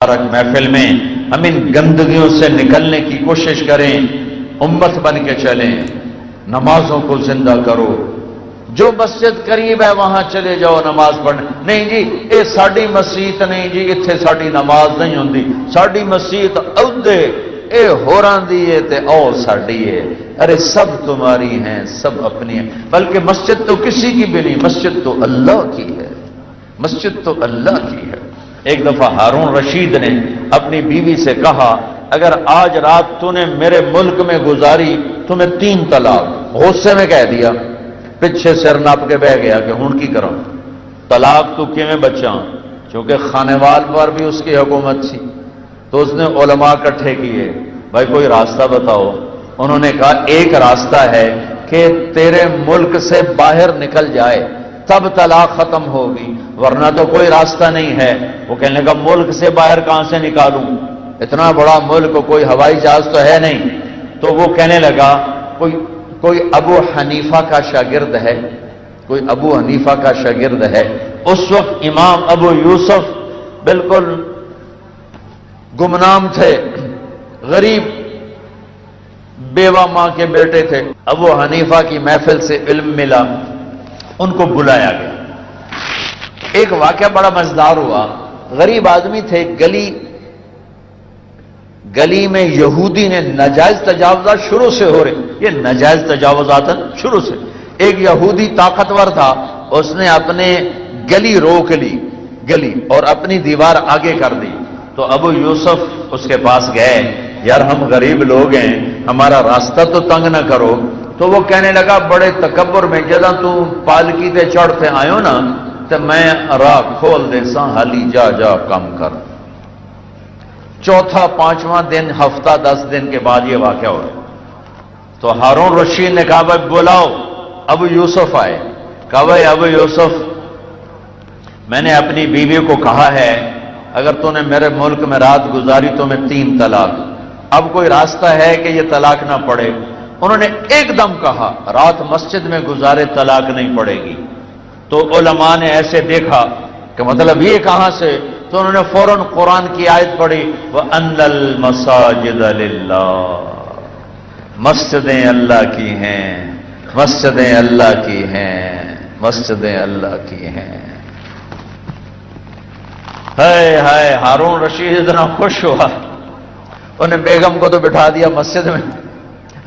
مبارک محفل میں ہم ان گندگیوں سے نکلنے کی کوشش کریں، امت بن کے چلیں، نمازوں کو زندہ کرو۔ جو مسجد قریب ہے وہاں چلے جاؤ نماز پڑھنے۔ نہیں جی یہ ساڈی مسجد نہیں جی، اتنے ساڈی نماز نہیں ہوندی، ساڈی مسجد عہدے اے ہوراں دی ہے تے او ساڈی ہے۔ ارے سب تمہاری ہیں، سب اپنی ہیں، بلکہ مسجد تو کسی کی بھی نہیں، مسجد تو اللہ کی ہے، مسجد تو اللہ کی ہے۔ ایک دفعہ ہارون رشید نے اپنی بیوی سے کہا اگر آج رات تو نے میرے ملک میں گزاری تمہیں 3 طلاق۔ غصے میں کہہ دیا، پیچھے سر ناپ کے بہ گیا کہ ہن کی کروں، طلاق تو کیویں بچاں، چونکہ خانوال پر بھی اس کی حکومت تھی۔ تو اس نے علماء اکٹھے کیے، بھائی کوئی راستہ بتاؤ۔ انہوں نے کہا ایک راستہ ہے کہ تیرے ملک سے باہر نکل جائے تب طلاق ختم ہوگی، ورنہ تو کوئی راستہ نہیں ہے۔ وہ کہنے لگا ملک سے باہر کہاں سے نکالوں، اتنا بڑا ملک، کوئی ہوائی جہاز تو ہے نہیں۔ تو وہ کہنے لگا کوئی ابو حنیفہ کا شاگرد ہے، کوئی ابو حنیفہ کا شاگرد ہے۔ اس وقت امام ابو یوسف بالکل گمنام تھے، غریب بیوہ ماں کے بیٹے تھے۔ ابو حنیفہ کی محفل سے علم ملا، ان کو بلایا گیا۔ ایک واقعہ بڑا مزیدار ہوا، غریب آدمی تھے، گلی میں یہودی نے ناجائز تجاوزات شروع سے ہو رہے، یہ ناجائز تجاوزات شروع سے۔ ایک یہودی طاقتور تھا، اس نے اپنے گلی روک لی، گلی اور اپنی دیوار آگے کر دی۔ تو ابو یوسف اس کے پاس گئے، یار ہم غریب لوگ ہیں، ہمارا راستہ تو تنگ نہ کرو۔ تو وہ کہنے لگا بڑے تکبر میں، جداں تو پالکی تے چڑھتے آئیو نا تو میں راہ کھول دے سا، حالی جا کم کر۔ چوتھا 5واں دن، ہفتہ 10 دن کے بعد یہ واقعہ ہوا۔ تو ہارون رشید نے کہا بھائی بلاؤ۔ ابو یوسف آئے، کہا بھائی ابو یوسف میں نے اپنی بیوی کو کہا ہے اگر تو نے میرے ملک میں رات گزاری تو میں 3 طلاق، اب کوئی راستہ ہے کہ یہ طلاق نہ پڑے؟ انہوں نے ایک دم کہا رات مسجد میں گزارے طلاق نہیں پڑے گی۔ تو علماء نے ایسے دیکھا کہ مطلب یہ کہاں سے؟ تو انہوں نے فوراً قرآن کی آیت پڑھی، وَأَنَّ الْمَسَاجِدَ لِلَّهِ، مسجدیں اللہ کی ہیں، مسجدیں اللہ کی ہیں، مسجدیں اللہ کی ہیں۔ ہائے ہارون رشید اتنا خوش ہوا، انہیں بیگم کو تو بٹھا دیا مسجد میں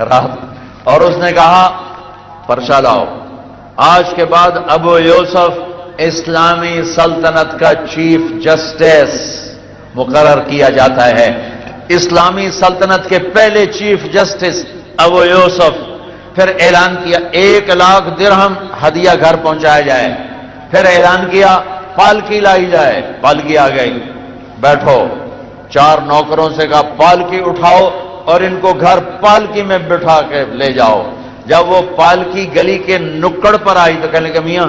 رات، اور اس نے کہا پرچہ لاؤ، آج کے بعد ابو یوسف اسلامی سلطنت کا چیف جسٹس مقرر کیا جاتا ہے۔ اسلامی سلطنت کے پہلے چیف جسٹس ابو یوسف۔ پھر اعلان کیا 1 لاکھ درہم ہدیہ گھر پہنچایا جائے۔ پھر اعلان کیا پالکی لائی جائے، پالکی آ گئی، بیٹھو۔ 4 نوکروں سے کہا پالکی اٹھاؤ اور ان کو گھر پالکی میں بٹھا کے لے جاؤ۔ جب وہ پالکی گلی کے نکڑ پر آئی تو کہنے لگے میاں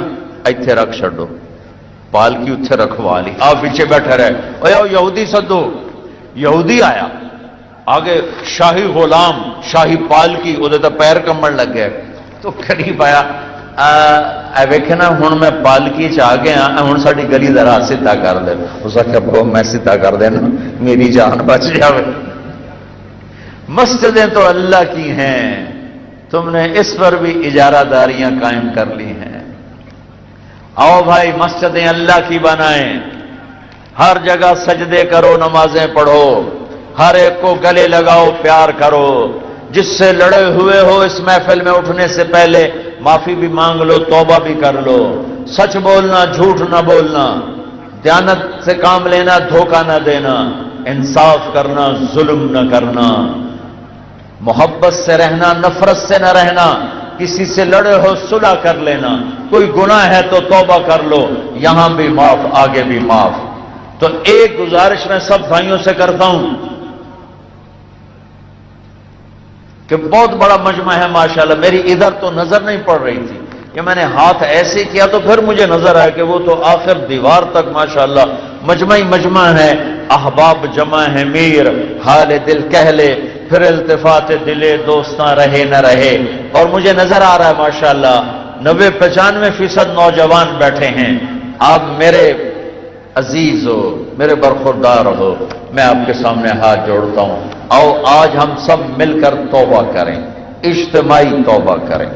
ایتھے رکھ چھڈو، پالکی اتھے رکھوا لی، آپ پیچھے بیٹھے رہے۔ او یہودی سدو، یہودی آیا، آگے شاہی غلام، شاہی پالکی، وہ تو پیر کمبن لگ گئے۔ تو قریب آیا، ویکھنا ہن میں پالکی چ آ گیا، ہن ساری گلی دا راہ سیدھا کر دے۔ اس آخیا بہو میں سیدھا کر دینا، میری جان بچ جاوے۔ مسجدیں تو اللہ کی ہیں، تم نے اس پر بھی اجارہ داریاں قائم کر لی ہیں۔ آؤ بھائی مسجدیں اللہ کی بنائیں، ہر جگہ سجدے کرو، نمازیں پڑھو، ہر ایک کو گلے لگاؤ، پیار کرو۔ جس سے لڑے ہوئے ہو اس محفل میں اٹھنے سے پہلے معافی بھی مانگ لو، توبہ بھی کر لو۔ سچ بولنا، جھوٹ نہ بولنا، دیانت سے کام لینا، دھوکہ نہ دینا، انصاف کرنا، ظلم نہ کرنا، محبت سے رہنا، نفرت سے نہ رہنا، کسی سے لڑے ہو صلح کر لینا، کوئی گناہ ہے تو توبہ کر لو، یہاں بھی معاف، آگے بھی معاف۔ تو ایک گزارش میں سب بھائیوں سے کرتا ہوں کہ بہت بڑا مجمع ہے ماشاءاللہ، میری ادھر تو نظر نہیں پڑ رہی تھی کہ میں نے ہاتھ ایسے کیا تو پھر مجھے نظر آیا کہ وہ تو آخر دیوار تک ماشاءاللہ مجمع ہی مجمع ہے۔ احباب جمع ہے میر، حال دل کہہ لے، پھر التفات دلے دوستاں رہے نہ رہے۔ اور مجھے نظر آ رہا ہے ماشاءاللہ 90-95% نوجوان بیٹھے ہیں۔ آپ میرے عزیز ہو، میرے برخوردار ہو، میں آپ کے سامنے ہاتھ جوڑتا ہوں، آؤ آج ہم سب مل کر توبہ کریں، اجتماعی توبہ کریں۔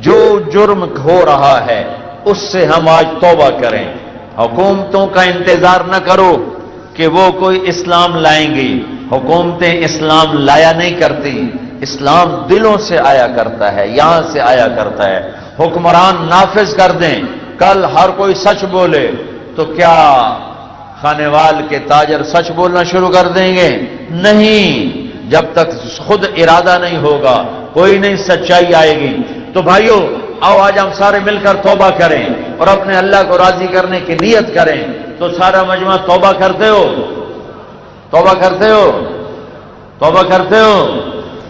جو جرم ہو رہا ہے اس سے ہم آج توبہ کریں۔ حکومتوں کا انتظار نہ کرو کہ وہ کوئی اسلام لائیں گی، حکومتیں اسلام لایا نہیں کرتی، اسلام دلوں سے آیا کرتا ہے، یہاں سے آیا کرتا ہے۔ حکمران نافذ کر دیں، کل ہر کوئی سچ بولے تو کیا کھانے وال کے تاجر سچ بولنا شروع کر دیں گے؟ نہیں، جب تک خود ارادہ نہیں ہوگا کوئی نہیں سچائی آئے گی۔ تو بھائیو آؤ آج ہم سارے مل کر توبہ کریں اور اپنے اللہ کو راضی کرنے کی نیت کریں۔ تو سارا مجمع توبہ کرتے ہو؟ توبہ کرتے ہو؟ توبہ کرتے ہو؟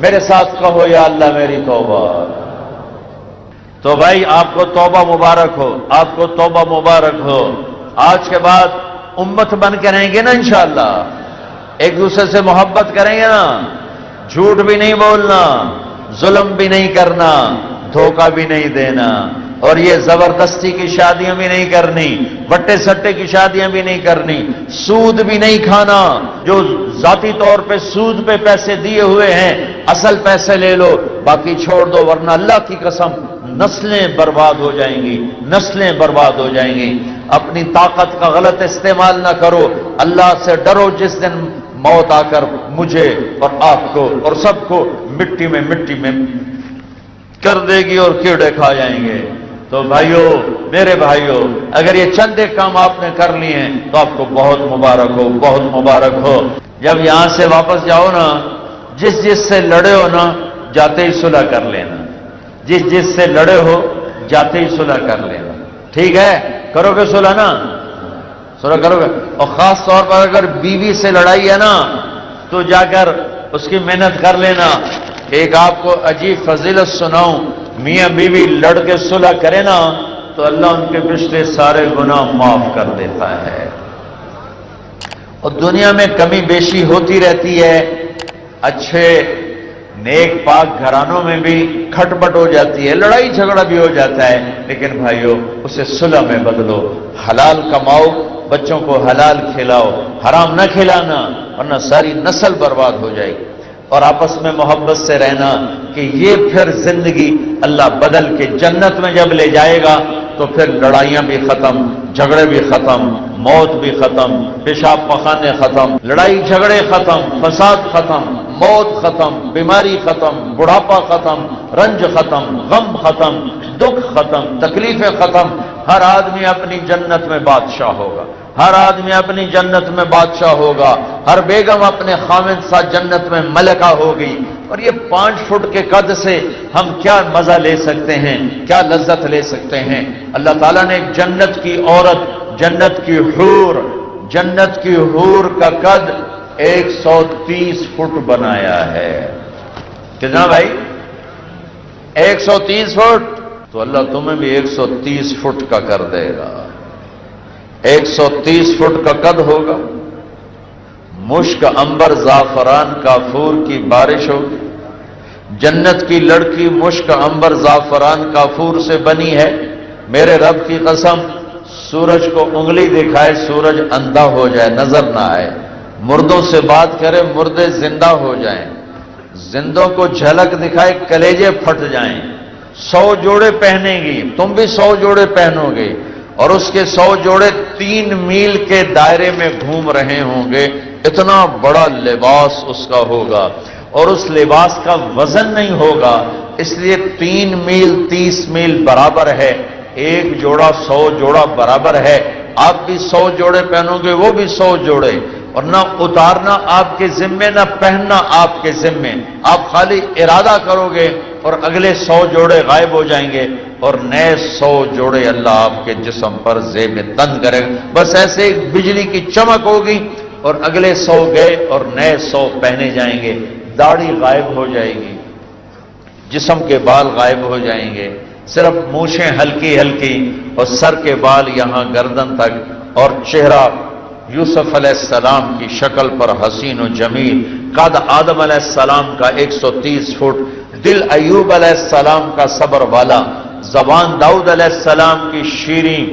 میرے ساتھ کہو یا اللہ میری توبہ۔ تو بھائی آپ کو توبہ مبارک ہو، آپ کو توبہ مبارک ہو۔ آج کے بعد امت بن کے رہیں گے نا انشاءاللہ، ایک دوسرے سے محبت کریں گے نا، جھوٹ بھی نہیں بولنا، ظلم بھی نہیں کرنا، دھوکہ بھی نہیں دینا، اور یہ زبردستی کی شادیاں بھی نہیں کرنی، بٹے سٹے کی شادیاں بھی نہیں کرنی، سود بھی نہیں کھانا۔ جو ذاتی طور پہ سود پہ پیسے دیے ہوئے ہیں اصل پیسے لے لو، باقی چھوڑ دو، ورنہ اللہ کی قسم نسلیں برباد ہو جائیں گی، نسلیں برباد ہو جائیں گی۔ اپنی طاقت کا غلط استعمال نہ کرو، اللہ سے ڈرو جس دن موت آ کر مجھے اور آپ کو اور سب کو مٹی میں کر دے گی اور کیڑے کھا جائیں گے۔ تو بھائیو، میرے بھائیو، اگر یہ چند ایک کام آپ نے کر لیے ہیں تو آپ کو بہت مبارک ہو، بہت مبارک ہو۔ جب یہاں سے واپس جاؤ نا، جس سے لڑے ہو نا جاتے ہی صلح کر لینا، جس سے لڑے ہو جاتے ہی صلح کر لینا، ٹھیک ہے؟ کرو گے صلح نا؟ صلح کرو گے؟ اور خاص طور پر اگر بیوی سے لڑائی ہے نا تو جا کر اس کی محنت کر لینا۔ ایک آپ کو عجیب فضیلت سناؤں، میاں بیوی لڑ کے صلح کرے نا تو اللہ ان کے پچھلے سارے گناہ معاف کر دیتا ہے۔ اور دنیا میں کمی بیشی ہوتی رہتی ہے، اچھے نیک پاک گھرانوں میں بھی کھٹپٹ ہو جاتی ہے، لڑائی جھگڑا بھی ہو جاتا ہے، لیکن بھائیو اسے صلح میں بدلو، حلال کماؤ، بچوں کو حلال کھلاؤ، حرام نہ کھلانا ورنہ ساری نسل برباد ہو جائے گی۔ اور آپس میں محبت سے رہنا کہ یہ پھر زندگی اللہ بدل کے جنت میں جب لے جائے گا تو پھر لڑائیاں بھی ختم، جھگڑے بھی ختم، موت بھی ختم، پیشاب پخانے ختم، لڑائی جھگڑے ختم، فساد ختم، موت ختم، بیماری ختم، بڑھاپا ختم، رنج ختم، غم ختم، دکھ ختم، تکلیفیں ختم۔ ہر آدمی اپنی جنت میں بادشاہ ہوگا، ہر آدمی اپنی جنت میں بادشاہ ہوگا، ہر بیگم اپنے خامد ساتھ جنت میں ملکہ ہوگی۔ اور یہ 5 فٹ کے قد سے ہم کیا مزہ لے سکتے ہیں، کیا لذت لے سکتے ہیں؟ اللہ تعالیٰ نے جنت کی عورت، جنت کی حور کا قد 130 فٹ بنایا ہے۔ کتنا بھائی؟ 130 فٹ؟ تو اللہ تمہیں بھی 130 فٹ کا کر دے گا، 130 فٹ کا قد ہوگا، مشک عنبر زعفران کافور کی بارش ہوگی۔ جنت کی لڑکی مشک عنبر زعفران کافور سے بنی ہے۔ میرے رب کی قسم، سورج کو انگلی دکھائے سورج اندھا ہو جائے، نظر نہ آئے، مردوں سے بات کرے مردے زندہ ہو جائیں، زندوں کو جھلک دکھائے کلیجے پھٹ جائیں۔ 100 جوڑے پہنے گی، تم بھی 100 جوڑے پہنو گے، اور اس کے 100 جوڑے 3 میل کے دائرے میں گھوم رہے ہوں گے، اتنا بڑا لباس اس کا ہوگا، اور اس لباس کا وزن نہیں ہوگا، اس لیے 3 میل 30 میل برابر ہے، ایک جوڑا 100 جوڑا برابر ہے۔ آپ بھی 100 جوڑے پہنو گے، وہ بھی 100 جوڑے، اور نہ اتارنا آپ کے ذمے نہ پہننا آپ کے ذمے، آپ خالی ارادہ کرو گے اور اگلے 100 جوڑے غائب ہو جائیں گے، اور نئے 100 جوڑے اللہ آپ کے جسم پر زیب تن کرے گا۔ بس ایسے ایک بجلی کی چمک ہوگی اور اگلے 100 گئے اور نئے 100 پہنے جائیں گے۔ داڑھی غائب ہو جائے گی، جسم کے بال غائب ہو جائیں گے، صرف مونچھیں ہلکی ہلکی اور سر کے بال یہاں گردن تک، اور چہرہ یوسف علیہ السلام کی شکل پر حسین و جمیل، قد آدم علیہ السلام کا 130 فٹ، دل ایوب علیہ السلام کا صبر والا، زبان داؤد علیہ السلام کی شیریں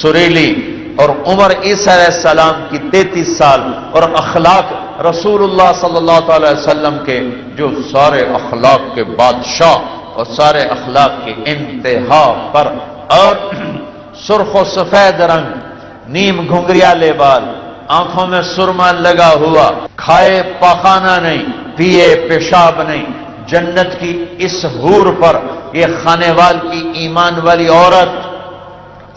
سریلی، اور عمر عیسیٰ علیہ السلام کی 33 سال، اور اخلاق رسول اللہ صلی اللہ تعالی وسلم کے جو سارے اخلاق کے بادشاہ اور سارے اخلاق کی انتہا پر، اور سرخ و سفید رنگ، نیم گھنگریالے بال، آنکھوں میں سرما لگا ہوا، کھائے پاخانہ نہیں، پیے پیشاب نہیں، جنت کی اس حور پر یہ خانے وال کی ایمان والی عورت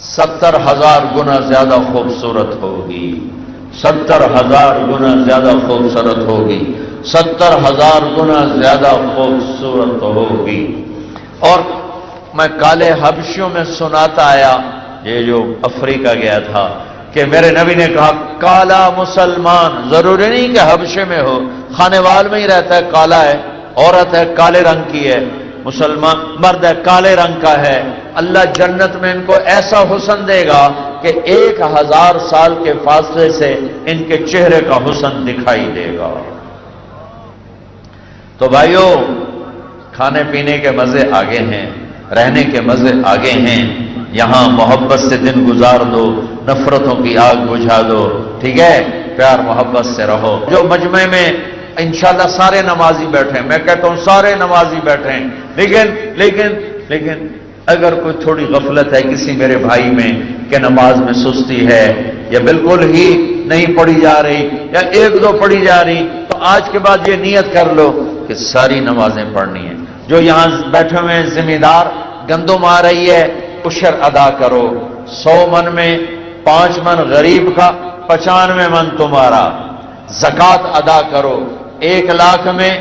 70,000 گنا زیادہ خوبصورت ہوگی، 70,000 گنا زیادہ خوبصورت ہوگی، 70,000 گنا زیادہ خوبصورت ہوگی۔ اور میں کالے حبشیوں میں سناتا آیا، یہ جو افریقہ گیا تھا، کہ میرے نبی نے کہا کالا مسلمان، ضروری نہیں کہ حبشے میں ہو، خانے وال میں ہی رہتا ہے، کالا ہے، عورت ہے کالے رنگ کی ہے، مسلمان مرد ہے کالے رنگ کا ہے، اللہ جنت میں ان کو ایسا حسن دے گا کہ 1000 سال کے فاصلے سے ان کے چہرے کا حسن دکھائی دے گا۔ تو بھائیو، کھانے پینے کے مزے آگے ہیں، رہنے کے مزے آگے ہیں، یہاں محبت سے دن گزار دو، نفرتوں کی آگ بجھا دو، ٹھیک ہے، پیار محبت سے رہو۔ جو مجمع میں انشاءاللہ سارے نمازی بیٹھے ہیں، میں کہتا ہوں سارے نمازی بیٹھے ہیں، لیکن اگر کوئی تھوڑی غفلت ہے کسی میرے بھائی میں کہ نماز میں سستی ہے، یا بالکل ہی نہیں پڑھی جا رہی، یا 1-2 پڑھی جا رہی، تو آج کے بعد یہ نیت کر لو کہ ساری نمازیں پڑھنی ہیں۔ جو یہاں بیٹھے ہوئے ذمہ دار، گندم آ رہی ہے، عشر ادا کرو، 100 من میں 5 من غریب کا، 95 من تمہارا، زکوٰۃ ادا کرو، 1 لاکھ میں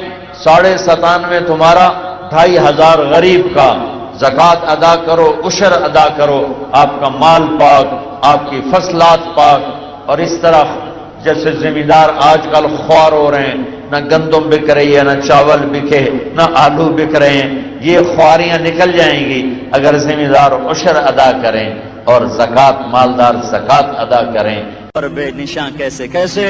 97.5 تمہارا، 2500 غریب کا، زکوٰۃ ادا کرو، عشر ادا کرو، آپ کا مال پاک، آپ کی فصلات پاک۔ اور اس طرح جیسے ذمہ دار آج کل خوار ہو رہے ہیں، نہ گندم بک رہی ہے، نہ چاول بکے، نہ آلو بک رہے ہیں، یہ خواریاں نکل جائیں گی اگر ذمہ دار عشر ادا کریں اور زکوٰۃ مالدار زکوٰۃ ادا کریں۔ پر بے نشاں کیسے کیسے،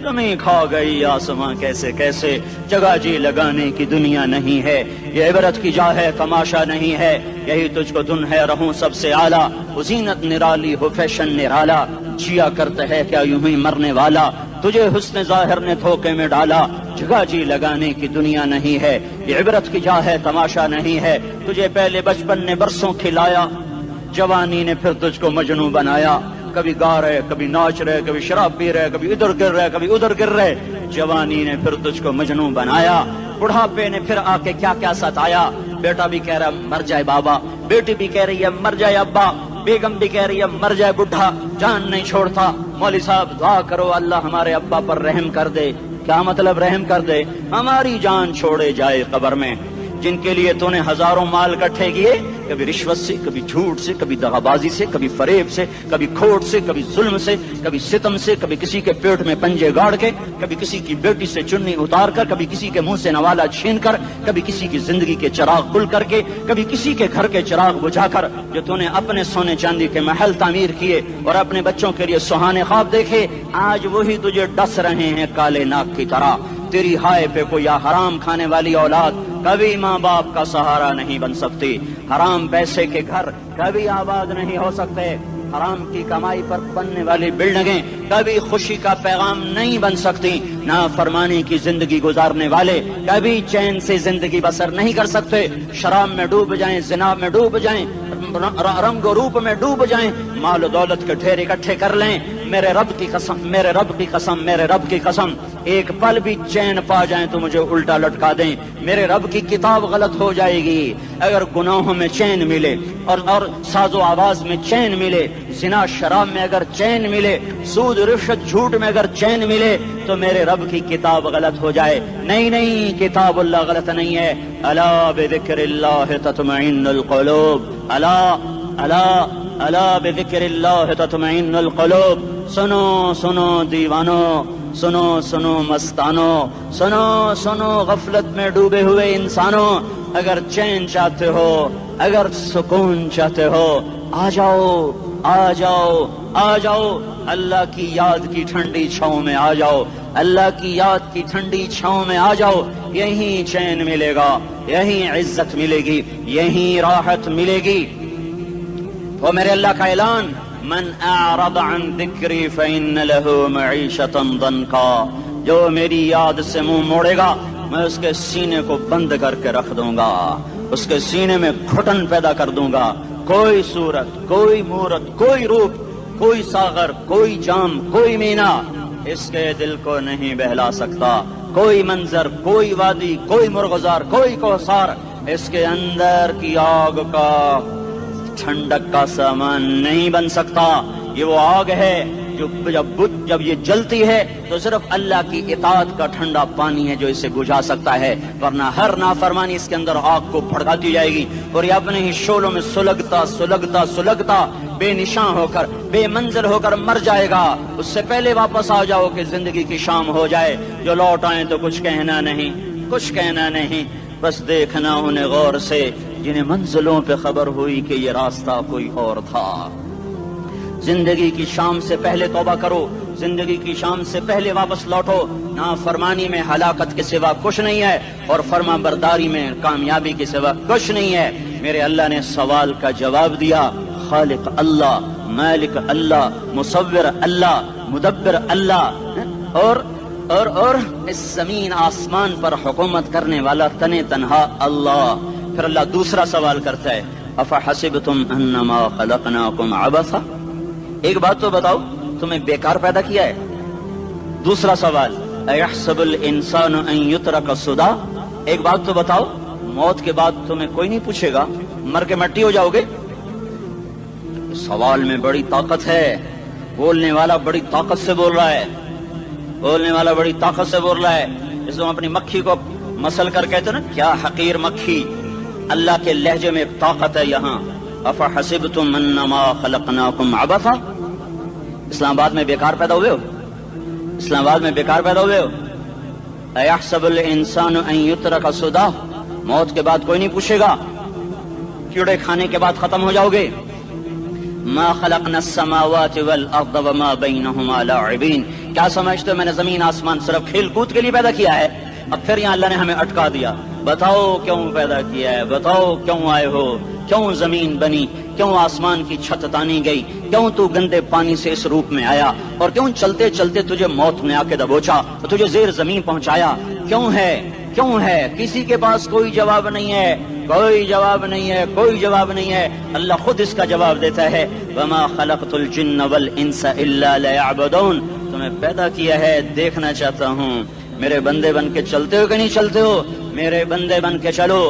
زمین کھا گئی آسماں کیسے کیسے، جگہ جی لگانے کی دنیا نہیں ہے، یہ عبرت کی جا ہے تماشا نہیں ہے، یہی تجھ کو دن ہے رہوں سب سے اعلیٰ، وہ زینت نرالی ہو فیشن نرالا، جیا کرتا ہے کیا یوں ہی مرنے والا، تجھے حسن ظاہر نے دھوکے میں ڈالا، جگہ جی لگانے کی دنیا نہیں ہے، یہ عبرت کی جا ہے تماشا نہیں ہے، تجھے پہلے بچپن نے برسوں کھلایا، جوانی نے پھر تجھ کو مجنوں بنایا، کبھی گا رہے کبھی ناچ رہے کبھی شراب پی رہے کبھی ادھر گر رہے کبھی ادھر گر رہے، جوانی نے پھر تجھ کو مجنوں بنایا، بڑھاپے نے پھر آ کے کیا کیا ستایا، بیٹا بھی کہہ رہا مر جائے بابا، بیٹی بھی کہہ رہی ہے مر جائے ابا، بیگم بھی کہہ رہی ہے مر جائے بڈھا، جان نہیں چھوڑتا، مولوی صاحب دعا کرو اللہ ہمارے ابا پر رحم کر دے، کیا مطلب رحم کر دے، ہماری جان چھوڑے جائے قبر میں، جن کے لیے تو نے ہزاروں مال اکٹھے کیے، کبھی رشوت سے کبھی جھوٹ سے کبھی دغابازی سے کبھی فریب سے کبھی کھوٹ سے کبھی ظلم سے کبھی ستم سے، کبھی کسی کے پیٹ میں پنجے گاڑ کے، کبھی کسی کی بیٹی سے چنی اتار کر، کبھی کسی کے منہ سے نوالا چھین کر، کبھی کسی کی زندگی کے چراغ کھل کر کے، کبھی کسی کے گھر کے چراغ بجھا کر، جو تو نے اپنے سونے چاندی کے محل تعمیر کیے اور اپنے بچوں کے لیے سہانے خواب دیکھے، آج وہی تجھے ڈس رہے ہیں کالے ناک کی طرح، تیری ہائے پہ کوئی حرام کھانے والی اولاد کبھی ماں باپ کا سہارا نہیں بن سکتی، حرام پیسے کے گھر کبھی آباد نہیں ہو سکتے، حرام کی کمائی پر بننے والی بلڈنگیں کبھی خوشی کا پیغام نہیں بن سکتی، نافرمانی کی زندگی گزارنے والے کبھی چین سے زندگی بسر نہیں کر سکتے، شراب میں ڈوب جائیں، زنا میں ڈوب جائیں، رنگ و روپ میں ڈوب جائیں، مال و دولت کے ڈھیر اکٹھے کر لیں، میرے رب کی قسم میرے رب کی قسم میرے رب کی قسم، ایک پل بھی چین پا جائیں تو مجھے الٹا لٹکا دیں، میرے رب کی کتاب غلط ہو جائے گی، اگر گناہوں میں چین ملے اور ساز و آواز میں چین ملے، زنا شراب میں اگر چین ملے، سود رشوت جھوٹ میں اگر چین ملے تو میرے رب کی کتاب غلط ہو جائے، نہیں کتاب اللہ غلط نہیں ہے، الا بذکر اللہ تطمئن القلوب، الا بذکر اللہ تطمئن القلوب، سنو دیوانو، سنو مستانو، سنو غفلت میں ڈوبے ہوئے انسانوں، اگر چین چاہتے ہو، اگر سکون چاہتے ہو، آ جاؤ اللہ کی یاد کی ٹھنڈی چھاؤں میں آ جاؤ، اللہ کی یاد کی ٹھنڈی چھاؤں میں آ جاؤ، یہیں چین ملے گا، یہیں عزت ملے گی، یہیں راحت ملے گی۔ وہ میرے اللہ کا اعلان، من اعرض عن ذکری فإن له معیشۃ ضنکا، جو میری یاد سے منہ موڑے گا میں اس کے سینے کو بند کر کے رکھ دوں گا، اس کے سینے میں گھٹن پیدا کر دوں گا، کوئی صورت، کوئی مورت، کوئی روپ، کوئی ساغر، کوئی جام، کوئی مینا اس کے دل کو نہیں بہلا سکتا، کوئی منظر، کوئی وادی، کوئی مرغزار، کوئی کوثر اس کے اندر کی آگ کا ٹھنڈک کا سامان نہیں بن سکتا۔ یہ وہ آگ ہے جو جب یہ جلتی ہے تو صرف اللہ کی اطاعت کا ٹھنڈا پانی ہے جو اسے بجھا سکتا ہے، ورنہ ہر نافرمانی اس کے اندر آگ کو بھڑکاتی جائے گی اور یہ اپنے ہی شعلوں میں سلگتا بے نشان ہو کر، بے منزل ہو کر مر جائے گا۔ اس سے پہلے واپس آ جاؤ کہ زندگی کی شام ہو جائے، جو لوٹ آئیں تو کچھ کہنا نہیں، بس دیکھنا انہیں غور سے جنہیں منزلوں پہ خبر ہوئی کہ یہ راستہ کوئی اور تھا۔ زندگی کی شام سے پہلے توبہ کرو، زندگی کی شام سے پہلے واپس لوٹو۔ نافرمانی میں ہلاکت کے سوا کچھ نہیں ہے اور فرما برداری میں کامیابی کے سوا کچھ نہیں ہے۔ میرے اللہ نے سوال کا جواب دیا، خالق اللہ، مالک اللہ، مصور اللہ، مدبر اللہ اور اس زمین آسمان پر حکومت کرنے والا تنے تنہا اللہ۔ پھر اللہ دوسرا سوال کرتا ہے، افحسبتم انما خلقناکم عبثا، ایک بات تو بتاؤ تمہیں بیکار پیدا کیا ہے؟ دوسرا سوال، ایحسب الانسان ان یترک سدی، ایک بات تو بتاؤ موت کے بعد تمہیں کوئی نہیں پوچھے گا، مر کے مٹی ہو جاؤ گے؟ سوال میں بڑی طاقت ہے، بولنے والا بڑی طاقت سے بول رہا ہے، اس کو اپنی مکھی کو مسل کر کہتے نا، کیا حقیر مکھی، اللہ کے لہجے میں ایک طاقت ہے یہاں۔ افحسبتم انما خلقناکم عبثا، اسلام آباد میں بیکار پیدا ہوئے ہو؟ ایحسب الانسان ان یترک سدی، موت کے بعد کوئی نہیں پوچھے گا، کیڑے کھانے کے بعد ختم ہو جاؤ گے؟ ما خلقنا السماوات والارض وما بینہما لاعبین، کیا سمجھتے ہو میں نے زمین آسمان صرف کھیل کود کے لیے پیدا کیا ہے؟ اب پھر یہاں اللہ نے ہمیں اٹکا دیا، بتاؤ کیوں پیدا کیا ہے، بتاؤ کیوں آئے ہو، کیوں زمین بنی، کیوں آسمان کی چھت تانی گئی، کیوں تو گندے پانی سے اس روپ میں آیا، اور کیوں چلتے چلتے تجھے موت نے آ کے دبوچا اور تجھے زیر زمین پہنچایا، کیوں ہے؟ کسی کے پاس کوئی جواب نہیں ہے، اللہ خود اس کا جواب دیتا ہے، وما خلقت الجن والانس الا لیعبدون، تمہیں پیدا کیا ہے دیکھنا چاہتا ہوں میرے بندے بن کے چلتے ہو کہ نہیں چلتے ہو، میرے بندے بن کے چلو۔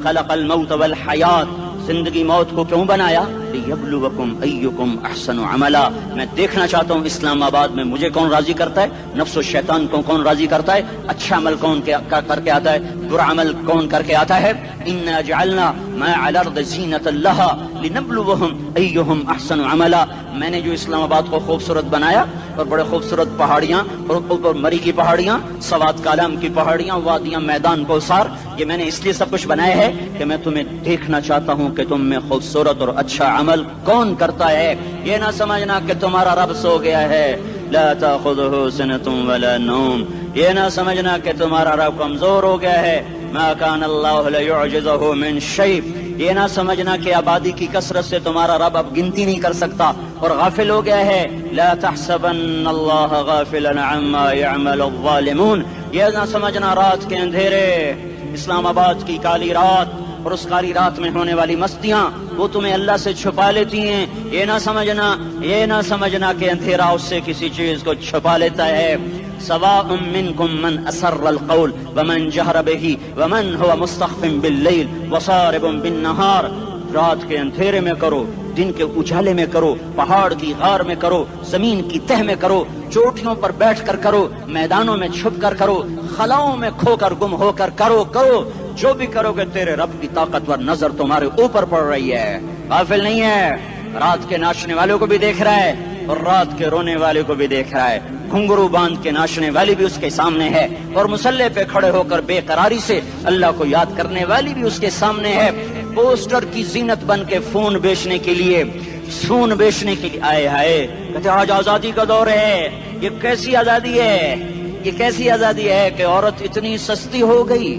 خلق الموت والحیات، زندگی موت کو کیوں بنایا؟ لیبلوکم ایکم احسن عملا، میں دیکھنا چاہتا ہوں اسلام آباد میں مجھے کون راضی کرتا ہے، نفس و شیطان کو کون راضی کرتا ہے، اچھا عمل کون کر کے آتا ہے، برا عمل کون کر کے آتا ہے۔ انا جعلنا ما علی الارض زینۃ لہا لنبلوہم ایہم احسن عملا، میں نے جو اسلام آباد کو خوبصورت بنایا اور بڑے خوبصورت پہاڑیاں اور اوپر مری کی پہاڑیاں، سوات کالام کی پہاڑیاں، وادیاں، میدان کوثر، یہ میں نے اس لیے سب کچھ بنایا ہے کہ میں تمہیں دیکھنا چاہتا ہوں کہ تم میں خوبصورت اور اچھا عمل کون کرتا ہے۔ یہ نہ سمجھنا کہ تمہارا رب سو گیا ہے، لا تاخذہ سنۃ ولا نوم، یہ نہ سمجھنا کہ تمہارا رب کمزور ہو گیا ہے، ما کان اللہ لیعجزہ من شیء، یہ نہ سمجھنا کہ آبادی کی کثرت سے تمہارا رب اب گنتی نہیں کر سکتا اور غافل ہو گیا ہے، لا تحسبن اللہ غافلا عما يعمل الظالمون، یہ نہ سمجھنا رات کے اندھیرے، اسلام آباد کی کالی رات اور اس کالی رات میں ہونے والی مستیاں وہ تمہیں اللہ سے چھپا لیتی ہیں، یہ نہ سمجھنا کہ اندھیرا اس سے کسی چیز کو چھپا لیتا ہے۔ سواء منکم من اسر القول ومن جہر بہ ومن هو مستخف باللیل وصارب بالنہار، رات کے اندھیرے میں کرو، دن کے اجالے میں کرو، پہاڑ کی غار میں کرو، زمین کی تہ میں کرو، چوٹیوں پر بیٹھ کر کرو، میدانوں میں چھپ کر کرو، خلاؤں میں کھو کر گم ہو کر کرو، جو بھی کرو گے تیرے رب کی طاقتور نظر تمہارے اوپر پڑ رہی ہے، غافل نہیں ہے، رات کے ناچنے والوں کو بھی دیکھ رہا ہے اور رات کے رونے والے کو بھی دیکھ رہا ہے، گھنگرو باندھ کے ناچنے والی بھی اس کے سامنے ہے اور مسلح پہ کھڑے ہو کر بے قراری سے اللہ کو یاد کرنے والی بھی اس کے سامنے ہے، پوسٹر کی زینت بن کے فون بیچنے کے لیے آئے ہائے، کہتے آج آزادی کا دور ہے، یہ کیسی آزادی ہے کہ عورت اتنی سستی ہو گئی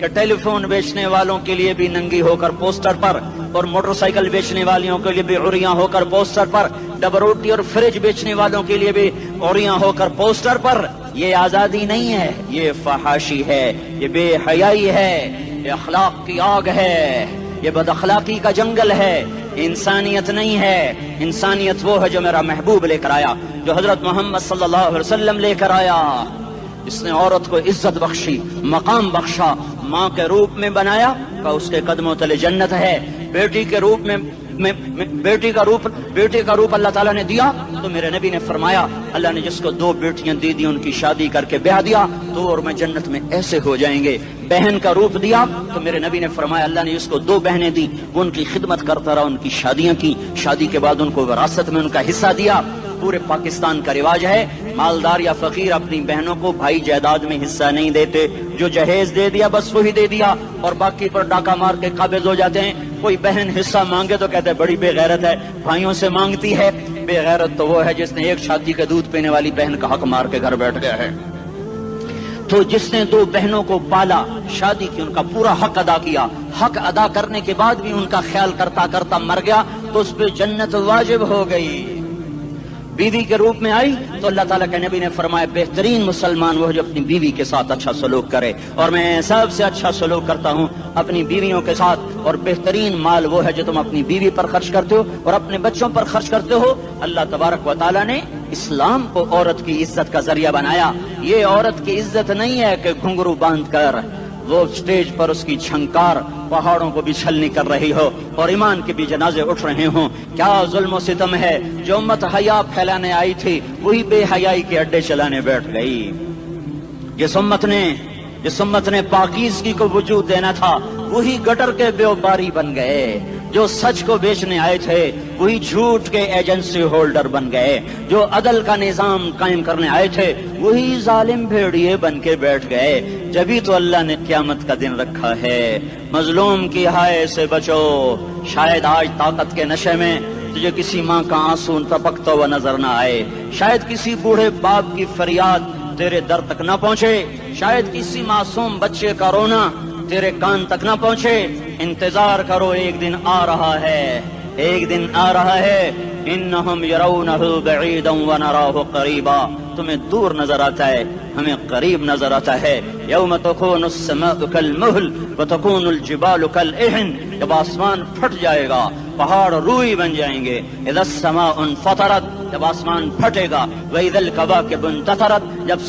کہ ٹیلی فون بیچنے والوں کے لیے بھی ننگی ہو کر پوسٹر پر، اور موٹر سائیکل بیچنے والوں کے لیے بھی عریاں ہو کر پوسٹر پر، ڈبل روٹی اور فریج بیچنے والوں کے لیے بھی عریاں ہو کر پوسٹر پر. یہ آزادی نہیں ہے، یہ فحاشی ہے، یہ بے حیائی ہے، یہ اخلاق کی آگ ہے، یہ بد اخلاقی کا جنگل ہے. انسانیت نہیں ہے. انسانیت وہ ہے جو میرا محبوب لے کر آیا، جو حضرت محمد صلی اللہ علیہ وسلم لے کر آیا. اس نے عورت کو عزت بخشی، مقام بخشا، ماں کے روپ میں بنایا کہ اس کے قدموں تلے جنت ہے. بیٹی کے روپ میں بیٹی کا روپ اللہ تعالیٰ نے دیا تو میرے نبی نے فرمایا اللہ نے جس کو 2 بیٹیاں دی ان کی شادی کر کے بیاہ دیا تو اور میں جنت میں ایسے ہو جائیں گے. بہن کا روپ دیا تو میرے نبی نے فرمایا اللہ نے جس کو 2 بہنیں دی وہ ان کی خدمت کرتا رہا، ان کی شادیاں کی، شادی کے بعد ان کو وراثت میں ان کا حصہ دیا. پورے پاکستان کا رواج ہے مالدار یا فقیر اپنی بہنوں کو بھائی جائیداد میں حصہ نہیں دیتے، جو جہیز دے دیا بس وہی دے دیا اور باقی پر ڈاکہ مار کے قابض ہو جاتے ہیں. کوئی بہن حصہ مانگے تو کہتے ہیں بڑی بے غیرت ہے، بھائیوں سے مانگتی ہے. بے غیرت تو وہ ہے جس نے ایک شادی کے دودھ پینے والی بہن کا حق مار کے گھر بیٹھ گیا ہے. تو جس نے 2 بہنوں کو پالا، شادی کی، ان کا پورا حق ادا کیا، حق ادا کرنے کے بعد بھی ان کا خیال کرتا کرتا مر گیا تو اس پہ جنت واجب ہو گئی. بیوی کے روپ میں آئی تو اللہ تعالیٰ کے نبی نے فرمایا بہترین مسلمان وہ جو اپنی بیوی کے ساتھ اچھا سلوک کرے، اور میں سب سے اچھا سلوک کرتا ہوں اپنی بیویوں کے ساتھ. اور بہترین مال وہ ہے جو تم اپنی بیوی پر خرچ کرتے ہو اور اپنے بچوں پر خرچ کرتے ہو. اللہ تبارک و تعالیٰ نے اسلام کو عورت کی عزت کا ذریعہ بنایا. یہ عورت کی عزت نہیں ہے کہ گھنگرو باندھ کر وہ سٹیج پر اس کی چھنکار پہاڑوں کو بھی چھلنی کر رہی ہو اور ایمان کے بھی جنازے اٹھ رہے ہوں. کیا ظلم و ستم ہے. جو امت حیا پھیلانے آئی تھی وہی بے حیائی کے اڈے چلانے بیٹھ گئی. جس امت نے پاکیزگی کو وجود دینا تھا وہی گٹر کے بیوباری بن گئے. جو سچ کو بیچنے آئے تھے وہی جھوٹ کے ایجنسی ہولڈر بن گئے. جو عدل کا نظام قائم کرنے آئے تھے وہی ظالم بھیڑیے بن کے بیٹھ گئے. جبھی تو اللہ نے قیامت کا دن رکھا ہے. مظلوم کی ہائے سے بچو. شاید آج طاقت کے نشے میں تجھے کسی ماں کا آنسو ٹپکتا ہوا نظر نہ آئے، شاید کسی بوڑھے باپ کی فریاد تیرے در تک نہ پہنچے، شاید کسی معصوم بچے کا رونا تیرے کان تک نہ پہنچے. انتظار کرو، ایک دن آ رہا ہے، ایک دن آ رہا ہے. انہم یرونہ بعیدا ونراہ قریبا. تمہیں دور نظر آتا ہے، ہمیں قریب نظر آتا ہے. یوم تکون السماء کالمہل وتکون الجبال کالعہن. جب آسمان پھٹ جائے گا پہاڑ روئی بن جائیں گے. اذا السماء انفطرت. جب آسمان پھٹے گا. واذا الکواکب انتثرت. جب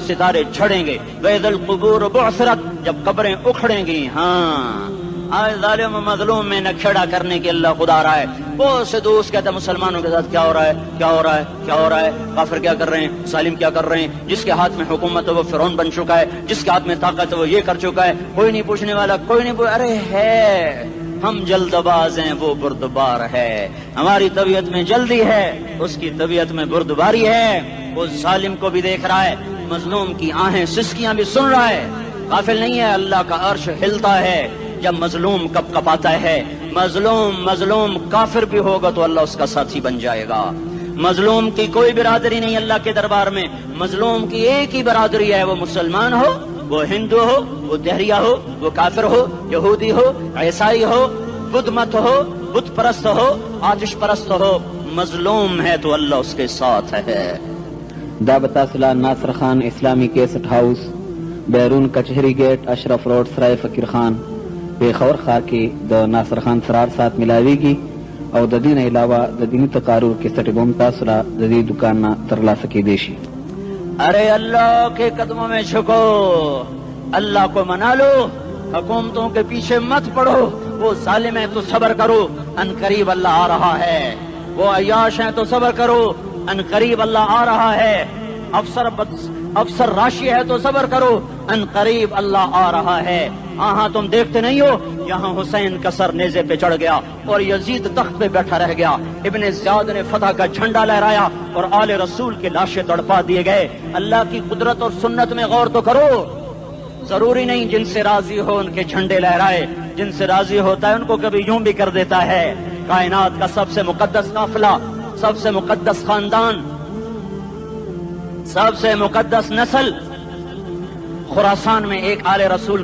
ستارے جھڑیں گے. واذا القبور بعثرت. جب قبریں اکھڑیں گی. ہاں آج ظالم و مظلوم میں نہ کھڑا کرنے کے اللہ خدا رہا ہے. بہت سے دوست کہتے ہیں مسلمانوں کے ساتھ کیا ہو رہا ہے، کیا ہو رہا ہے، کیا ہو رہا ہے، کافر کیا کر رہے ہیں، ظالم کیا کر رہے ہیں. جس کے ہاتھ میں حکومت ہے وہ فرعون بن چکا ہے، جس کے ہاتھ میں طاقت ہے وہ یہ کر چکا ہے. کوئی نہیں پوچھنے والا، کوئی نہیں ارے ہے ہم جلد باز ہیں وہ بردبار ہے. ہماری طبیعت میں جلدی ہے، اس کی طبیعت میں بردباری ہے. وہ ظالم کو بھی دیکھ رہا ہے، مظلوم کی آہیں سسکیاں بھی سن رہا ہے. غافل نہیں ہے. اللہ کا عرش ہلتا ہے جب مظلوم کپ کپاتا ہے. مظلوم کافر بھی ہوگا تو اللہ اس کا ساتھی بن جائے گا. مظلوم کی کوئی برادری نہیں اللہ کے دربار میں. مظلوم کی ایک ہی برادری ہے، وہ مسلمان ہو، وہ ہندو ہو، وہ دہریہ ہو، وہ کافر ہو، یہودی ہو، عیسائی ہو، بدھ مت ہو، بت پرست ہو، آتش پرست ہو. مظلوم ہے تو اللہ اس کے ساتھ ہے. دعوت صلاح ناصر خان اسلامی کیسٹ ہاؤس، بیرون کچہری گیٹ، اشرف روڈ، سرائے فقیر خان. پیښور ښار کې د ناصر خان سرار سات ملاویږي او د دې نه علاوه د دیني تقارر کیسټ هم تاسو را د دې دکان نه ترلاسه کیدی شي. ارے اللہ کے قدموں میں جھکو، اللہ کو منا لو، حکومتوں کے پیچھے مت پڑو. وہ ظالم ہیں تو صبر کرو، ان قریب اللہ آ رہا ہے. وہ عیاش ہیں تو صبر کرو، ان قریب اللہ آ رہا ہے. افسر راشی ہے تو صبر کرو، ان قریب اللہ آ رہا ہے. ہاں تم دیکھتے نہیں ہو یہاں حسین کا سر نیزے پہ چڑھ گیا اور یزید تخت پہ بیٹھا رہ گیا. ابن زیاد نے فتح کا جھنڈا لہرایا اور آل رسول کے لاشیں تڑپا دیے گئے. اللہ کی قدرت اور سنت میں غور تو کرو. ضروری نہیں جن سے راضی ہو ان کے جھنڈے لہرائے، جن سے راضی ہوتا ہے ان کو کبھی یوں بھی کر دیتا ہے. کائنات کا سب سے مقدس قافلہ، سب سے مقدس خاندان، سب سے مقدس نسل خراسان میں ایک آل رسول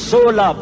16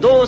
2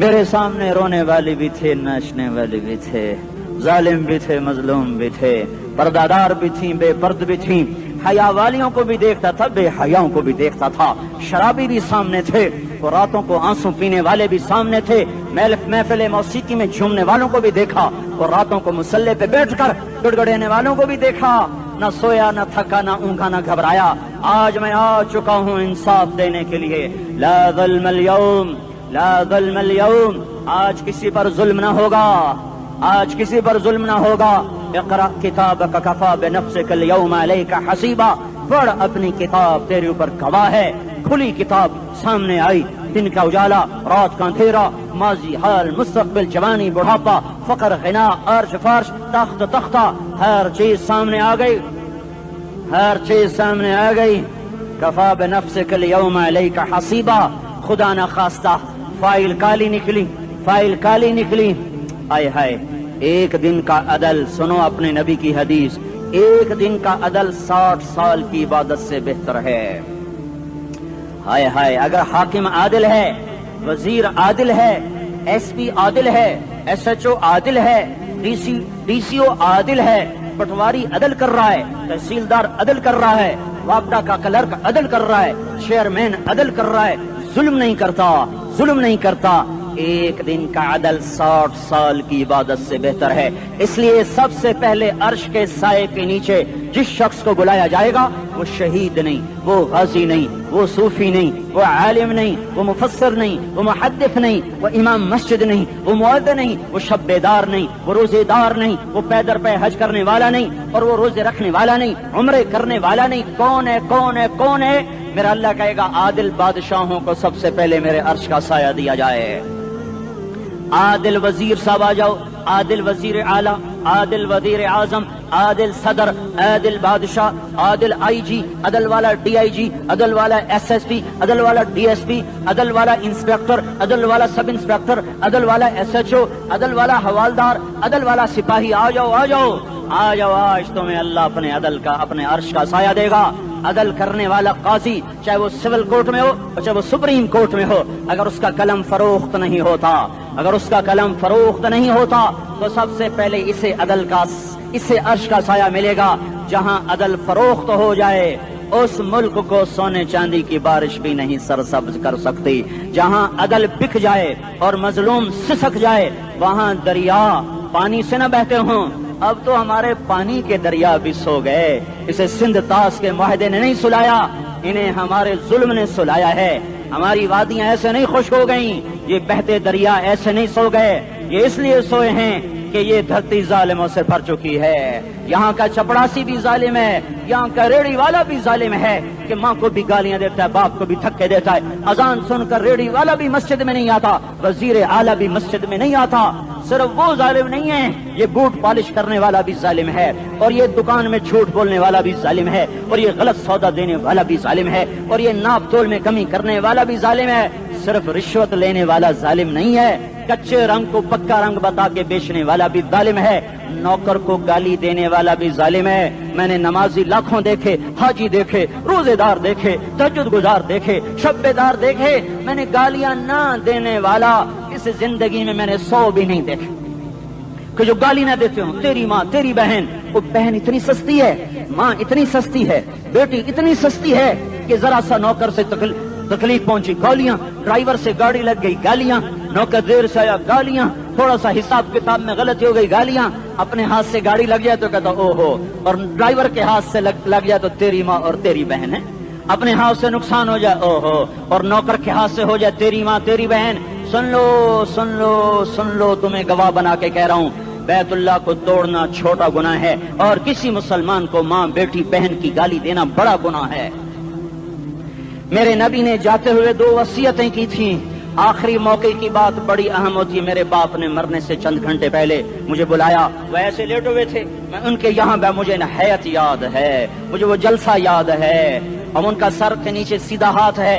میرے سامنے رونے والے بھی تھے، ناچنے والے بھی تھے، ظالم بھی تھے، مظلوم بھی تھے، پردادار بھی تھیں، بے پرد بھی تھیں، حیا والیوں کو بھی دیکھتا تھا، بے حیاؤں کو بھی دیکھتا تھا، شرابی بھی سامنے تھے، اور راتوں کو آنسو پینے والے بھی سامنے تھے، محفل موسیقی میں جھومنے والوں کو بھی دیکھا، اور راتوں کو مصلے پہ بیٹھ کر گڑگڑانے والوں کو بھی دیکھا، نہ سویا، نہ تھکا، نہ اونگا، نہ گھبرایا۔ آج میں آ چکا ہوں انصاف دینے کے لیے۔ لا ظلم اليوم، لا ظلم اليوم، آج کسی پر ظلم نہ ہوگا، آج کسی پر ظلم نہ ہوگا۔ اقرأ کتابک کفا بنفسک اليوم علیک حسیبا، پڑھ اپنی کتاب، تیرے اوپر گواہ ہے۔ کھلی کتاب سامنے آئی، دن کا اجالا، رات کا اندھیرا، ماضی، حال، مستقبل، جوانی، بڑھاپا، فقر، غنا، عرش، فرش، تخت، تختہ، ہر چیز سامنے آ گئی، ہر چیز سامنے آ گئی۔ کفا بنفسک اليوم علیک حسیبا، خدا نہ خواستہ فائل کالی نکلی، فائل کالی نکلی۔ آئے ہائے، ایک دن کا عدل، سنو اپنے نبی کی حدیث، ایک دن کا عدل 60 سال کی عبادت سے بہتر ہے۔ ہائے ہائے، اگر حاکم عادل ہے، وزیر عادل ہے، ایس پی عادل ہے، ایس ایچ او عادل ہے، ڈی سی او عادل ہے، پٹواری عدل کر رہا ہے، تحصیلدار عدل کر رہا ہے، وابڈا کا کلرک عدل کر رہا ہے، چیئرمین عدل کر رہا ہے، ظلم نہیں کرتا، ظلم نہیں کرتا، ایک دن کا عدل 60 سال کی عبادت سے بہتر ہے۔ اس لیے سب سے پہلے عرش کے سائے کے نیچے جس شخص کو بلایا جائے گا، وہ شہید نہیں، وہ غازی نہیں، وہ صوفی نہیں، وہ عالم نہیں، وہ مفسر نہیں، وہ محدث نہیں، وہ امام مسجد نہیں، وہ مؤذن نہیں، وہ شب بیدار نہیں، وہ روزے دار نہیں، وہ پیدر پہ حج کرنے والا نہیں، اور وہ روزے رکھنے والا نہیں، عمرے کرنے والا نہیں۔ کون ہے، کون ہے، کون ہے؟ میرا اللہ کہے گا عادل بادشاہوں کو سب سے پہلے میرے عرش کا سایہ دیا جائے۔ عادل وزیر صاحب آ جاؤ، عادل وزیر اعلیٰ، عادل وزیر اعظم، عادل صدر، عادل بادشاہ، عادل آئی جی، عدل والا ڈی آئی جی، عدل والا ایس ایس پی، عدل والا ڈی ایس پی، عدل والا انسپیکٹر، عدل والا سب انسپیکٹر، عدل والا ایس ایچ او، عدل والا حوالدار، عدل والا سپاہی، آ جاؤ آ جاؤ آ جاؤ، آج تمہیں اللہ اپنے عدل کا، اپنے عرش کا سایہ دے گا۔ عدل کرنے والا قاضی، چاہے وہ سول کورٹ میں ہو اور چاہے وہ سپریم کورٹ میں ہو، اگر اس کا قلم فروخت نہیں ہوتا، اگر اس کا قلم فروخت نہیں ہوتا، تو سب سے پہلے اسے عدل کا، اسے عرش کا سایہ ملے گا۔ جہاں عدل فروخت ہو جائے، اس ملک کو سونے چاندی کی بارش بھی نہیں سرسبز کر سکتی۔ جہاں عدل بک جائے اور مظلوم سسک جائے، وہاں دریا پانی سے نہ بہتے ہوں۔ اب تو ہمارے پانی کے دریا بھی سو گئے، اسے سندھ طاس کے معاہدے نے نہیں سلایا، انہیں ہمارے ظلم نے سلایا ہے۔ ہماری وادیاں ایسے نہیں خشک ہو گئیں، یہ بہتے دریا ایسے نہیں سو گئے، یہ اس لیے سوئے ہیں کہ یہ دھرتی ظالموں سے بھر چکی ہے۔ یہاں کا چپڑاسی بھی ظالم ہے، یہاں کا ریڑھی والا بھی ظالم ہے کہ ماں کو بھی گالیاں دیتا ہے، باپ کو بھی دھکے دیتا ہے۔ اذان سن کر ریڑھی والا بھی مسجد میں نہیں آتا، وزیر اعلیٰ بھی مسجد میں نہیں آتا۔ صرف وہ ظالم نہیں ہے، یہ بوٹ پالش کرنے والا بھی ظالم ہے، اور یہ دکان میں جھوٹ بولنے والا بھی ظالم ہے، اور یہ غلط سودا دینے والا بھی ظالم ہے، اور یہ ناپ تول میں کمی کرنے والا بھی ظالم ہے۔ صرف رشوت لینے والا ظالم نہیں ہے، کچے رنگ کو پکا رنگ بتا کے بیچنے والا بھی ظالم ہے، نوکر کو گالی دینے والا بھی ظالم ہے۔ میں نے نمازی لاکھوں دیکھے، حاجی دیکھے، روزے دار دیکھے، تہجد گزار دیکھے، شب بیدار دیکھے، میں نے گالیاں نہ دینے والا اس زندگی میں نے 100 بھی نہیں دیکھے کہ جو گالی نہ دیتے ہوں۔ تیری ماں، تیری بہن، وہ بہن اتنی سستی ہے، ماں اتنی سستی ہے، بیٹی اتنی سستی ہے کہ ذرا سا نوکر سے تکلیف پہنچی گالیاں، ڈرائیور سے گاڑی لگ گئی گالیاں، نوکر دیر سے آیا گالیاں، تھوڑا سا حساب کتاب میں غلطی ہو گئی گالیاں، اپنے ہاتھ سے گاڑی لگ جائے تو کہتا او ہو، اور ڈرائیور کے ہاتھ سے لگ جائے تو تیری ماں اور تیری بہن ہے، اپنے ہاتھ سے نقصان ہو جائے او ہو، اور نوکر کے ہاتھ سے ہو جائے تیری ماں تیری بہن۔ سن لو سن لو سن لو، تمہیں گواہ بنا کے کہہ رہا ہوں، بیت اللہ کو توڑنا چھوٹا گناہ ہے، اور کسی مسلمان کو ماں، بیٹی، بہن کی گالی دینا بڑا گناہ ہے۔ میرے نبی نے جاتے ہوئے 2 وصیتیں کی تھیں۔ آخری موقع کی بات بڑی اہم ہوتی ہے۔ میرے باپ نے مرنے سے چند گھنٹے پہلے مجھے بلایا، وہ ایسے لیٹے ہوئے تھے، میں ان کے یہاں مجھے حیات یاد ہے، مجھے وہ جلسہ یاد ہے، اب ان کا سر کے نیچے سیدھا ہاتھ ہے،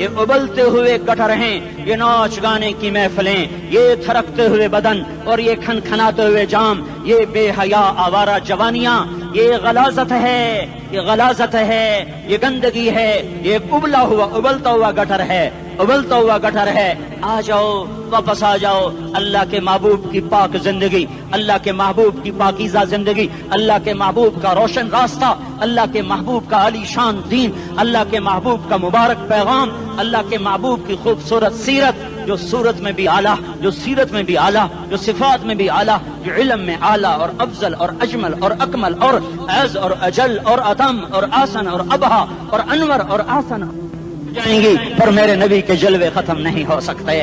یہ ابلتے ہوئے گٹر ہیں، یہ ناچ گانے کی محفلیں، یہ تھرکتے ہوئے بدن اور یہ کھنکھناتے ہوئے جام، یہ بے حیا آوارہ جوانیاں، یہ غلاظت ہے، یہ غلاظت ہے، یہ گندگی ہے، یہ ابلتا ہوا گٹر ہے، ابلتا ہوا گٹر ہے۔ آ جاؤ، واپس آ جاؤ، اللہ کے محبوب کی پاک زندگی، اللہ کے محبوب کی پاکیزہ زندگی، اللہ کے محبوب کا روشن راستہ، اللہ کے محبوب کا عالی شان دین، اللہ کے محبوب کا مبارک پیغام، اللہ کے محبوب کی خوبصورت سیرت، جو صورت میں بھی اعلیٰ، جو سیرت میں بھی اعلیٰ، جو صفات میں بھی اعلیٰ، جو علم میں اعلیٰ اور افضل اور اجمل اور اکمل اور اعز اور اجل اور اتم اور آسن اور ابہا اور انور اور آسن جائیں گی، پر میرے نبی کے جلوے ختم نہیں ہو سکتے۔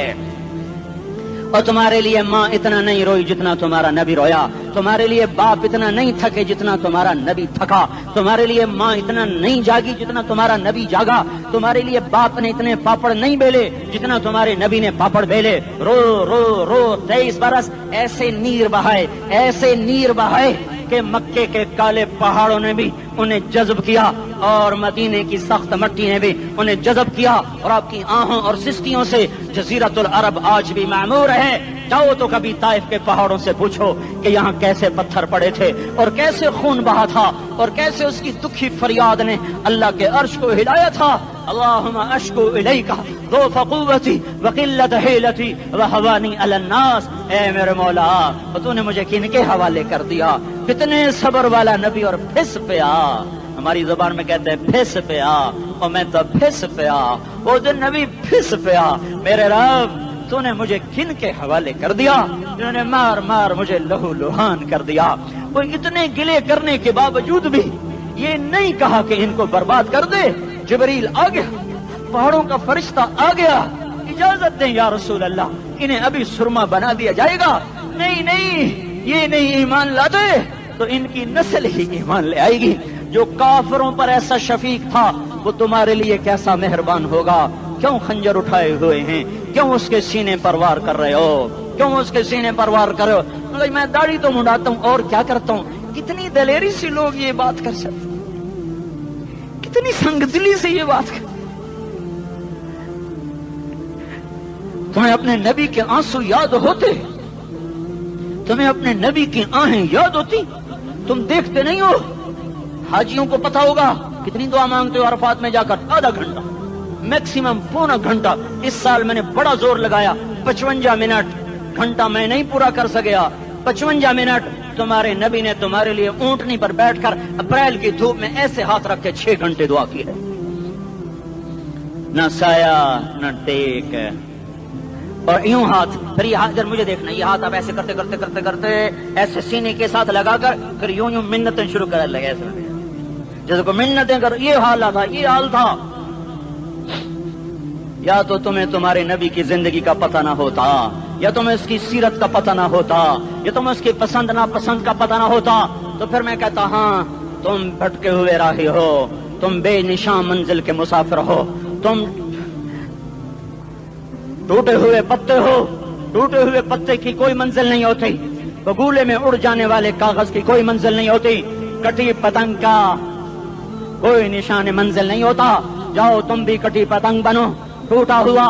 اور تمہارے لیے ماں اتنا نہیں روئی جتنا تمہارا نبی رویا، تمہارے لیے باپ اتنا نہیں تھکے جتنا تمہارا نبی تھکا، تمہارے لیے ماں اتنا نہیں جاگی جتنا تمہارا نبی جاگا، تمہارے لیے باپ نے اتنے پاپڑ نہیں بیلے جتنا تمہارے نبی نے پاپڑ بیلے۔ رو رو رو 23 برس ایسے نیر بہائے، ایسے نیر بہائے کہ مکے کے کالے پہاڑوں نے بھی انہیں جذب کیا اور مدینے کی سخت مٹی نے بھی انہیں جذب کیا، اور آپ کی آہوں اور سستیوں سے جزیرت العرب آج بھی معمور ہے۔ جاؤ تو کبھی طائف کے پہاڑوں سے پوچھو کہ یہاں کیسے پتھر پڑے تھے اور کیسے خون بہا تھا اور کیسے اس کی دکھی فریاد نے اللہ کے عرش کو ہلایا تھا۔ اللہم اشکو الیک ضعف قوتی وقلت حیلتی وہوانی علی الناس، اے میرے مولا تو نے مجھے کن کے حوالے کر دیا؟ کتنے صبر والا نبی اور پھس پیا، ہماری زبان میں کہتے ہیں پھس پیا، اور میں تو پھس پیا، وہ جو نبی پھس پیا، میرے رب تو نے مجھے کن کے حوالے کر دیا جنہوں نے مار مار مجھے لہو لہان کر دیا۔ وہ اتنے گلے کرنے کے باوجود بھی یہ نہیں کہا کہ ان کو برباد کر دے۔ جبریل آ گیا، پہاڑوں کا فرشتہ آ گیا، اجازت دیں یا رسول اللہ، انہیں ابھی سرما بنا دیا جائے گا۔ نہیں نہیں، یہ نہیں ایمان لاتے تو ان کی نسل ہی ایمان لے آئے گی۔ جو کافروں پر ایسا شفیق تھا وہ تمہارے لیے کیسا مہربان ہوگا۔ کیوں خنجر اٹھائے ہوئے ہیں؟ کیوں اس کے سینے پر وار کر رہے ہو؟ کیوں اس کے سینے پر وار کر رہے ہو؟ میں داڑھی تو منڈاتا ہوں اور کیا کرتا ہوں۔ کتنی دلیری سے لوگ یہ بات کر سکتے، کتنی سنگ دلی سے یہ بات کر۔ تمہیں اپنے نبی کے آنسو یاد ہوتے؟ تمہیں اپنے نبی کی آہیں یاد ہوتی؟ تم دیکھتے نہیں ہو؟ حاجیوں کو پتا ہوگا کتنی دعا مانگتے ہو عرفات میں جا کر؟ آدھا گھنٹہ، میکسیمم پونا گھنٹہ۔ اس سال میں نے بڑا زور لگایا، 55 منٹ، گھنٹہ میں نہیں پورا کر سکیا، 55 منٹ تمہارے نبی نے تمہارے لیے اونٹنی پر بیٹھ کر اپریل کی دھوپ میں ایسے ہاتھ رکھ کے 6 گھنٹے دعا کی ہے۔ نہ سایہ نہ ٹیک، اور یوں ہاتھ، پھر یہ ہاتھ ادھر مجھے دیکھنا، یہ ہاتھ آپ ایسے کرتے کرتے کرتے کرتے ایسے سینے کے ساتھ لگا کر پھر یوں یوں منتیں شروع کرنے لگے، ایسے جیسے کو منتیں کر۔ یہ حال تھا، یہ حال تھا۔ یا تو تمہیں تمہارے نبی کی زندگی کا پتہ نہ ہوتا، یا تمہیں اس کی سیرت کا پتہ نہ ہوتا، یا تمہیں اس کی پسند ناپسند کا پتہ نہ ہوتا، تو پھر میں کہتا ہاں تم بھٹکے ہوئے راہی ہو، تم بے نشان منزل کے مسافر ہو، تم ٹوٹے ہوئے پتے ہو۔ ٹوٹے ہوئے پتے کی کوئی منزل نہیں ہوتی، بگولے میں اڑ جانے والے کاغذ کی کوئی منزل نہیں ہوتی، کٹی پتنگ کا کوئی نشان منزل نہیں ہوتا۔ جاؤ تم بھی کٹی پتنگ بنو، ٹوٹا ہوا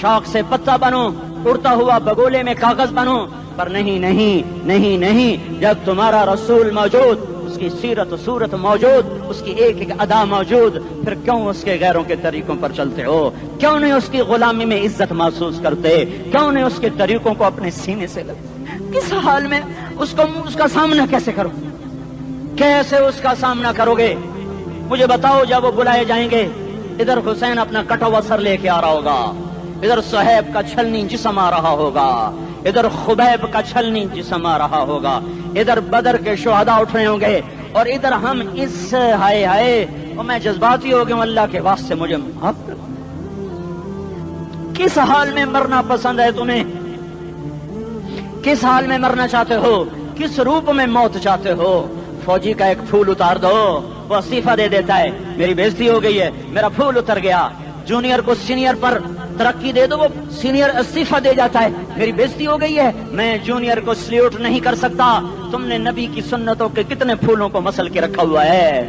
شاخ سے پتا بنو، اڑتا ہوا بگولے میں کاغذ بنو، پر نہیں نہیں نہیں نہیں، جب تمہارا رسول موجود، اس کی سیرت و صورت موجود، اس کی ایک ایک ادا موجود، پھر کیوں اس کے غیروں کے طریقوں پر چلتے ہو؟ کیوں نہیں اس کی غلامی میں عزت محسوس کرتے؟ کیوں نہیں اس کے طریقوں کو اپنے سینے سے لگتے؟ کس حال میں اس کا سامنا کیسے کرو؟ کیسے اس کا سامنا کرو گے؟ مجھے بتاؤ، جب وہ بلائے جائیں گے، ادھر حسین اپنا کٹا ہوا سر لے کے آ رہا ہوگا، ادھر صہیب کا چھلنی جسم آ رہا ہوگا، ادھر خبیب کا چھلنی جسم آ رہا ہوگا، ادھر بدر کے شہداء اٹھ رہے ہوں گے، اور ادھر ہم اس ہائے ہائے، اور میں جذباتی ہو گیا ہوں، اللہ کے واسطے مجھے معاف کر۔ کس حال میں مرنا پسند ہے تمہیں؟ کس حال میں مرنا چاہتے ہو؟ کس روپ میں موت چاہتے ہو؟ فوجی کا ایک پھول اتار دو، وہ استعفیٰ دے دیتا ہے، میری بےزتی ہو گئی ہے، میرا پھول اتر گیا۔ جونیئر کو سینئر پر ترقی دے دو، وہ سینئر استعفیٰ دے جاتا ہے، میری بےزتی ہو گئی ہے، میں جونیئر کو سلیوٹ نہیں کر سکتا۔ تم نے نبی کی سنتوں کے کتنے پھولوں کو مسل کے رکھا ہوا ہے؟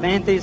35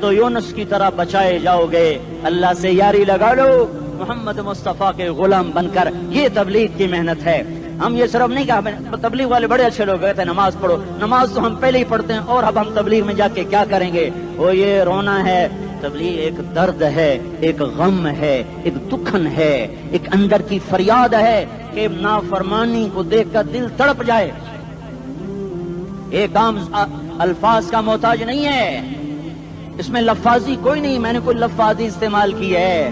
تو یونس کی طرح بچائے جاؤ گے. اللہ سے یاری لگا لو محمد مصطفیٰ کے غلام بن کر. یہ تبلیغ کی محنت ہے. ہم یہ صرف نہیں کہا تبلیغ والے بڑے اچھے لوگ کہتے ہیں نماز پڑھو. نماز تو ہم پہلے ہی پڑھتے ہیں اور اب ہم تبلیغ میں جا کے کیا کریں گے. وہ یہ رونا ہے. تبلیغ ایک درد ہے, ایک غم ہے, ایک دکھن ہے, ایک اندر کی فریاد ہے کہ نافرمانی کو دیکھ کر دل تڑپ جائے. ایک عام الفاظ کا محتاج نہیں ہے, اس میں لفاظی کوئی نہیں. میں نے کوئی لفاظی استعمال کی ہے.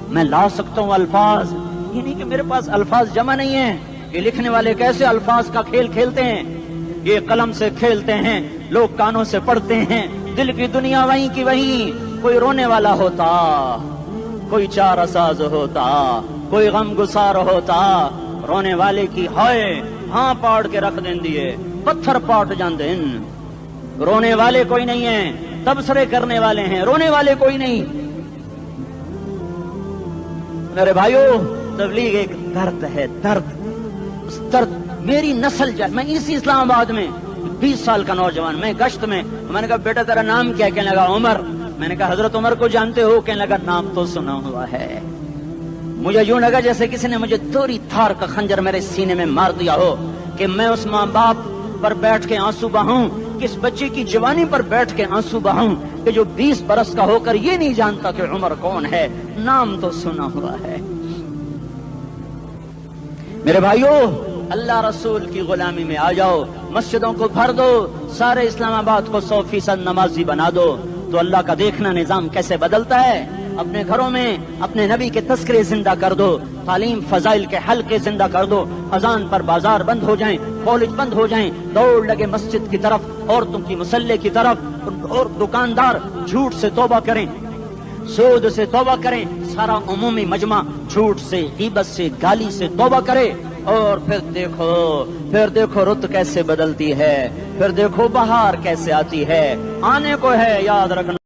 میں لا سکتا ہوں الفاظ, یہ نہیں کہ میرے پاس الفاظ جمع نہیں ہیں. یہ لکھنے والے کیسے الفاظ کا کھیل کھیلتے ہیں. یہ قلم سے کھیلتے ہیں, لوگ کانوں سے پڑھتے ہیں. دل کی دنیا وہیں کی وہیں. کوئی رونے والا ہوتا, کوئی چارہ ساز ہوتا, کوئی غم گسار ہوتا. رونے والے کی ہائے ہاں پاڑ کے رکھ دیں دیے, پتھر پاٹ جاندے. رونے والے کوئی نہیں ہیں, تبصرے کرنے والے ہیں, رونے والے کوئی نہیں. میرے بھائیو تبلیغ ایک درد ہے, درد. اس درد میری نسل جائے. میں اسی اسلام آباد میں 20 سال کا نوجوان, میں گشت میں نے کہا بیٹا تیرا نام کیا؟ کہنے لگا عمر. میں نے کہا حضرت عمر کو جانتے ہو؟ کہنے لگا نام تو سنا ہوا ہے. مجھے یوں لگا جیسے کسی نے مجھے دوری تھار کا خنجر میرے سینے میں مار دیا ہو کہ میں اس ماں باپ پر بیٹھ کے آنسو بہاؤں, کس بچے کی جوانی پر بیٹھ کے آنسو بہاؤں کہ جو 20 برس کا ہو کر یہ نہیں جانتا کہ عمر کون ہے. نام تو سنا ہوا ہے. میرے بھائیو اللہ رسول کی غلامی میں آ جاؤ, مسجدوں کو بھر دو, سارے اسلام آباد کو 100% نمازی بنا دو, تو اللہ کا دیکھنا نظام کیسے بدلتا ہے. اپنے گھروں میں اپنے نبی کے تذکرے زندہ کر دو, تعلیم فضائل کے حلقے زندہ کر دو. اذان پر بازار بند ہو جائیں, کالج بند ہو جائیں, دوڑ لگے مسجد کی طرف, عورتوں کی مصلے کی طرف. اور دکاندار جھوٹ سے توبہ کریں, سود سے توبہ کریں. سارا عمومی مجمع جھوٹ سے, غیبت سے, گالی سے توبہ کرے. اور پھر دیکھو رت کیسے بدلتی ہے, پھر دیکھو بہار کیسے آتی ہے. آنے کو ہے, یاد رکھنا.